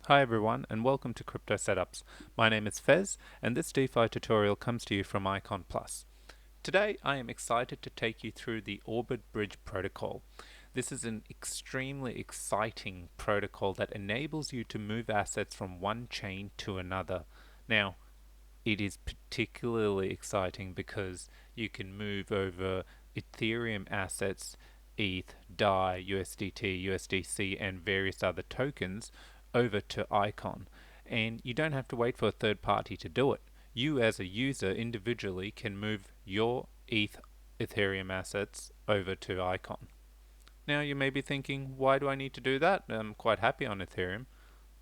Hi everyone and welcome to Cryptosetups. My name is Fez and this DeFi tutorial comes to you from Icon Plus. Today I am excited to take you through the Orbit Bridge protocol. This is an extremely exciting protocol that enables you to move assets from one chain to another. Now, it is particularly exciting because you can move over Ethereum assets, ETH, DAI, USDT, USDC, and various other tokens over to Icon. And you don't have to wait for a third party to do it. You, as a user, individually can move your Ethereum assets over to Icon. Now, you may be thinking, why do I need to do that? I'm quite happy on Ethereum.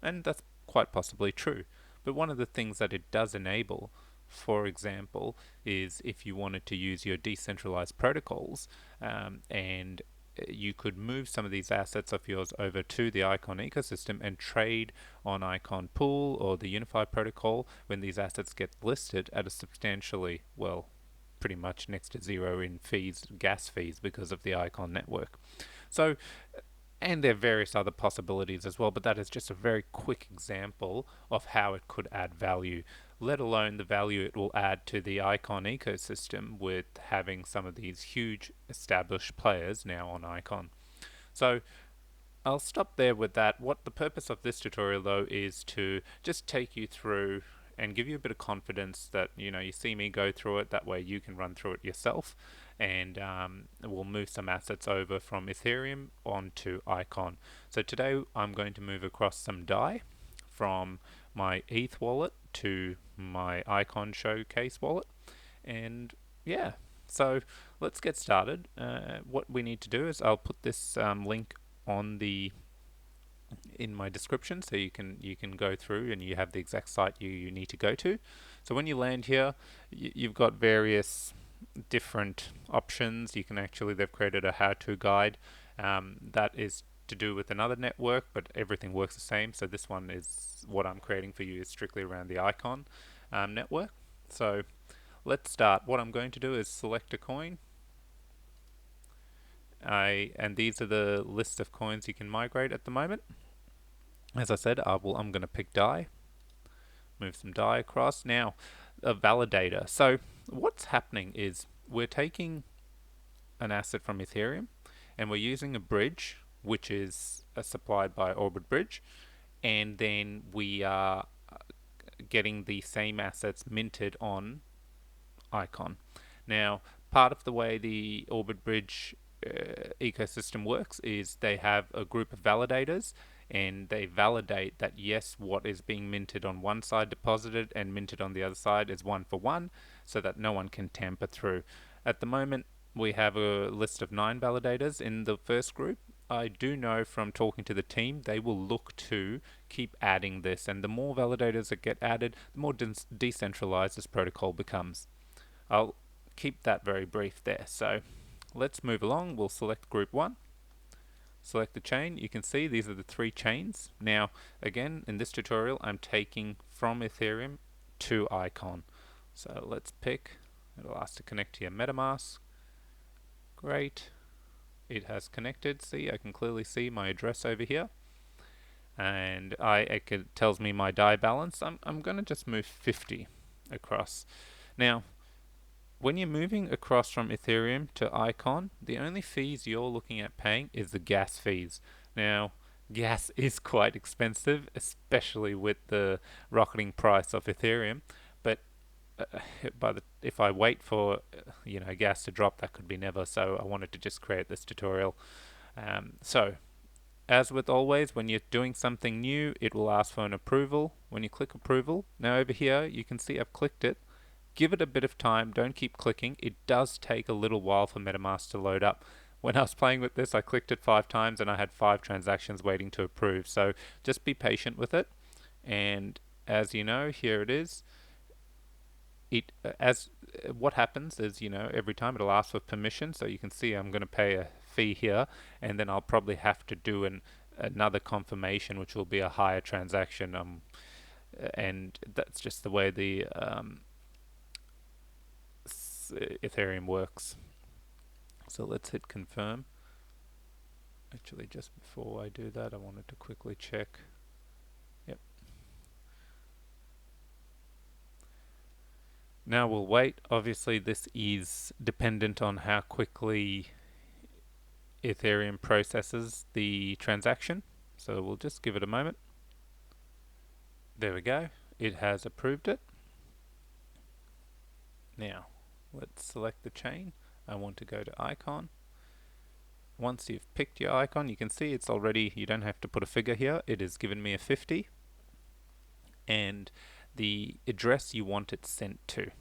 And that's quite possibly true. But one of the things that it does enable, for example, is if you wanted to use your decentralized protocols and you could move some of these assets of yours over to the Icon ecosystem and trade on Icon Pool or the Unified protocol when these assets get listed at a substantially, well, pretty much next to zero in fees, gas fees, because of the Icon network. So and there are various other possibilities as well, but that is just a very quick example of how it could add value, let alone the value it will add to the Icon ecosystem with having some of these huge established players now on Icon. So I'll stop there with that. What the purpose of this tutorial though is to just take you through and give you a bit of confidence that you see me go through it. That way you can run through it yourself, and we'll move some assets over from Ethereum onto Icon. So today I'm going to move across some DAI from my ETH wallet to my Icon Showcase wallet, and yeah. So let's get started. What we need to do is I'll put this link on the in my description so you can go through and you have the exact site you need to go to. So when you land here, you've got various different options. You can actually, they've created a how-to guide that is to do with another network, but everything works the same. So this one is what I'm creating for you is strictly around the Icon network. So let's start. What I'm going to do is select a coin. And these are the list of coins you can migrate at the moment. As I said, I'm going to pick DAI, move some DAI across. Now, a validator. So what's happening is we're taking an asset from Ethereum and we're using a bridge which is supplied by Orbit Bridge, and then we are getting the same assets minted on Icon. Now, part of the way the Orbit Bridge ecosystem works is they have a group of validators, and they validate that yes, what is being minted on one side deposited and minted on the other side is one for one, so that no one can tamper through. At the moment, we have a list of 9 validators in the first group. I do know from talking to the team they will look to keep adding this, and the more validators that get added, the more decentralized this protocol becomes. I'll keep that very brief there. So let's move along. We'll select group 1, select the chain. You can see these are the 3 chains. Now, again, in this tutorial, I'm taking from Ethereum to Icon. So let's pick, it'll ask to connect to your MetaMask. Great. It has connected. See, I can clearly see my address over here. And it tells me my DAI balance. I'm going to just move 50 across. Now, when you're moving across from Ethereum to Icon, the only fees you're looking at paying is the gas fees. Now, gas is quite expensive, especially with the rocketing price of Ethereum. But if I wait for gas to drop, that could be never. So I wanted to just create this tutorial. So as with always, when you're doing something new, it will ask for an approval. When you click approval, now over here you can see I've clicked it. Give it a bit of time, don't keep clicking. It does take a little while for MetaMask to load up. When I was playing with this, I clicked it 5 times and I had 5 transactions waiting to approve. So just be patient with it. And as you know, here it is. What happens is, every time it'll ask for permission. So you can see I'm going to pay a fee here, and then I'll probably have to do another confirmation, which will be a higher transaction. And that's just the way the Ethereum works. So let's hit confirm. Actually, just before I do that, I wanted to quickly check. Yep, Now we'll wait. Obviously this is dependent on how quickly Ethereum processes the transaction. So we'll just give it a moment. There we go. It has approved it. Now, let's select the chain. I want to go to icon. Once you've picked your icon, you can see it's already, you don't have to put a figure here. It has given me a 50 and the address you want it sent to.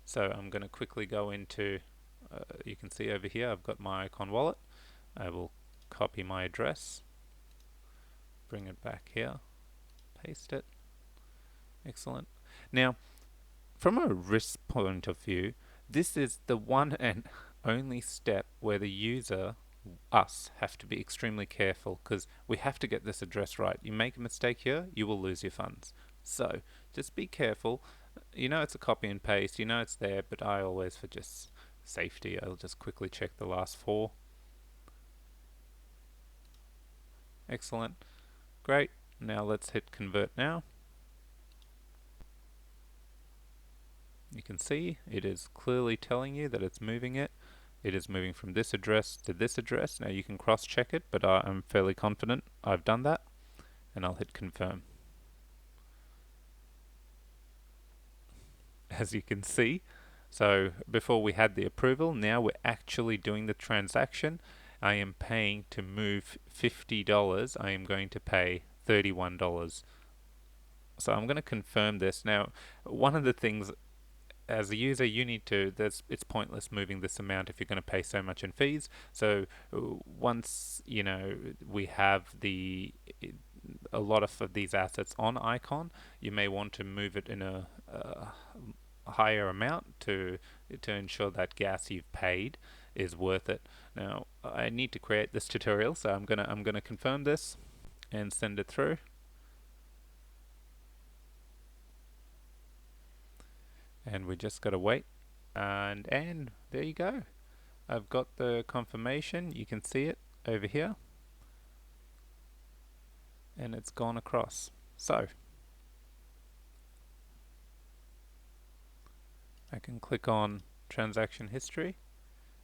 So I'm going to quickly go into, you can see over here I've got my icon wallet. I will copy my address, bring it back here, paste it. Excellent. Now, from a risk point of view, this is the one and only step where the user, us, have to be extremely careful, because we have to get this address right. You make a mistake here, you will lose your funds. So just be careful. You know it's a copy and paste, you know it's there, but I always, for just safety, I'll just quickly check the last four. Excellent. Great. Now let's hit convert now. You can see it is clearly telling you that it's moving it. It is moving from this address to this address. Now you can cross-check it, but I'm fairly confident I've done that. And I'll hit confirm. As you can see, so before we had the approval, now we're actually doing the transaction. I am paying to move $50. I am going to pay $31. So I'm going to confirm this. Now, one of the things as a user, you need to, it's pointless moving this amount if you're going to pay so much in fees. So once, you know, we have a lot of these assets on Icon, you may want to move it in a higher amount to ensure that gas you've paid is worth it. Now, I need to create this tutorial, so I'm gonna confirm this and send it through. And we just gotta wait, and there you go. I've got the confirmation. You can see it over here, and it's gone across. So I can click on transaction history,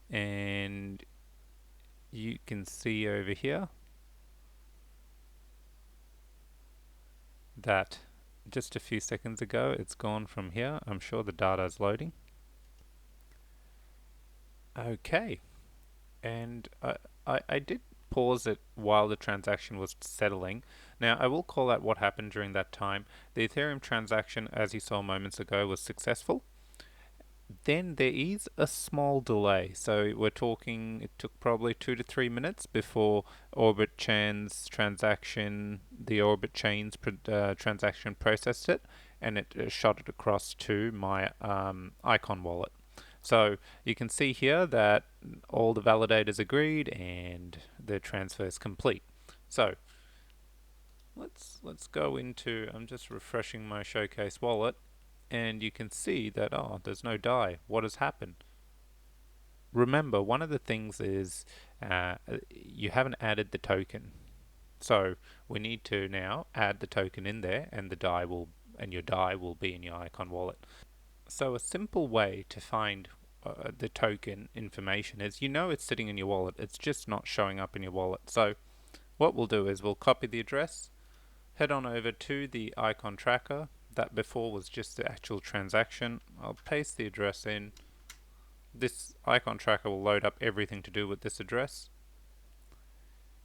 and you can see over here that just a few seconds ago it's gone from here. I'm sure the data is loading. Okay, and I did pause it while the transaction was settling. Now I will call out what happened during that time. The Ethereum transaction, as you saw moments ago, was successful. Then there is a small delay, so we're talking it took probably 2 to 3 minutes before Orbit Chain's transaction, the Orbit Chain's transaction processed it, and it shot it across to my Icon wallet. So you can see here that all the validators agreed and the transfer is complete. So let's go into, I'm just refreshing my Showcase wallet, and you can see that, oh, there's no DAI. What has happened? Remember, one of the things is you haven't added the token. So we need to now add the token in there, and your DAI will be in your Icon wallet. So a simple way to find the token information is, you know it's sitting in your wallet, it's just not showing up in your wallet. So what we'll do is we'll copy the address, head on over to the Icon tracker. That before was just the actual transaction. I'll paste the address in. This Icon tracker will load up everything to do with this address.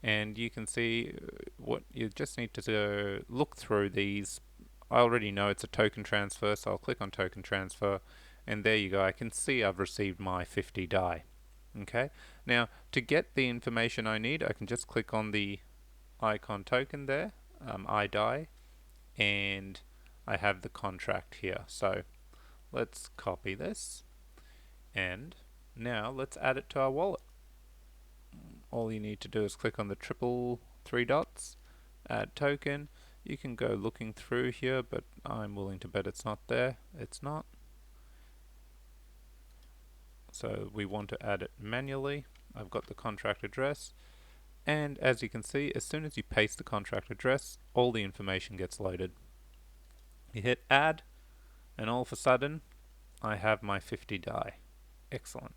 And you can see what you just need to look through these. I already know it's a token transfer, so I'll click on token transfer, and there you go. I can see I've received my 50 DAI. Okay. Now to get the information I need, I can just click on the Icon token there, iDAI, and I have the contract here. So let's copy this, and now let's add it to our wallet. All you need to do is click on the triple three dots, add token. You can go looking through here, but I'm willing to bet it's not there. It's not. So we want to add it manually. I've got the contract address, and as you can see, as soon as you paste the contract address, all the information gets loaded. You hit add, and all of a sudden I have my 50 DAI. Excellent.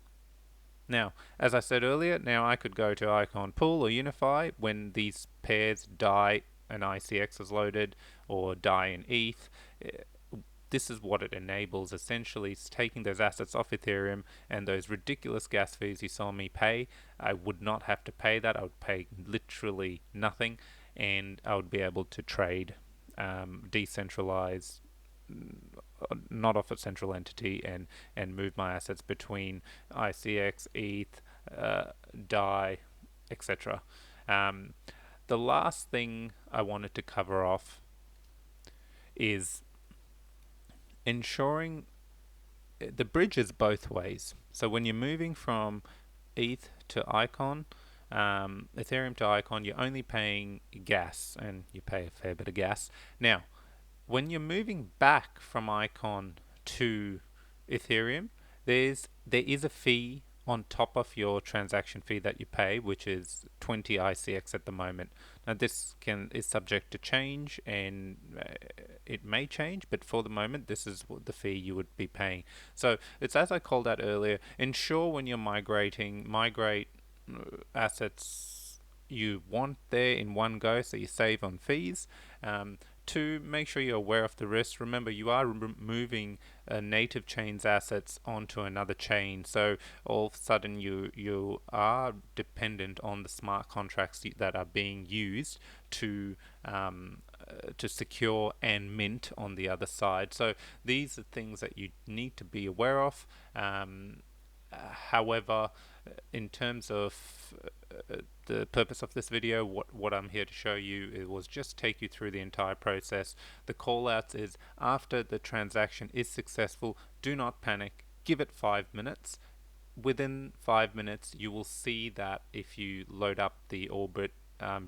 Now, as I said earlier, now I could go to Icon Pool or Unify when these pairs DAI and ICX is loaded, or DAI and ETH. This is what it enables. Essentially, it's taking those assets off Ethereum, and those ridiculous gas fees you saw me pay, I would not have to pay that. I would pay literally nothing, and I would be able to trade decentralized, not off a central entity, and move my assets between ICX, ETH, DAI, etc. The last thing I wanted to cover off is ensuring the bridge is both ways. So when you're moving from ETH to Icon, Ethereum to Icon, you're only paying gas, and you pay a fair bit of gas. Now, when you're moving back from Icon to Ethereum, there is a fee on top of your transaction fee that you pay, which is 20 ICX at the moment. Now this is subject to change, and it may change, but for the moment this is what the fee you would be paying. So it's, as I called out earlier, ensure when you're migrate assets you want there in one go, so you save on fees. To make sure you're aware of the risks. Remember, you are moving native chain's assets onto another chain, so all of a sudden you are dependent on the smart contracts that are being used to secure and mint on the other side. So these are things that you need to be aware of. However, in terms of the purpose of this video, what I'm here to show you, it was just take you through the entire process. The callouts is, after the transaction is successful, do not panic, give it 5 minutes. Within 5 minutes you will see that if you load up the Orbit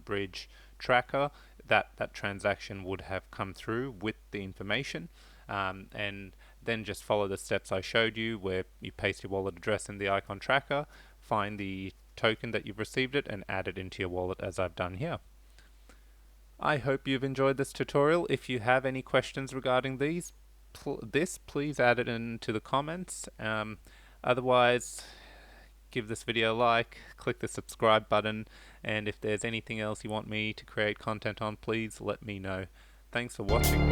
bridge tracker, that transaction would have come through with the information, and then just follow the steps I showed you, where you paste your wallet address in the icon tracker, find the token that you've received it, and add it into your wallet as I've done here. I hope you've enjoyed this tutorial. If you have any questions regarding this, please add it into the comments. Otherwise, give this video a like, click the subscribe button, and if there's anything else you want me to create content on, please let me know. Thanks for watching.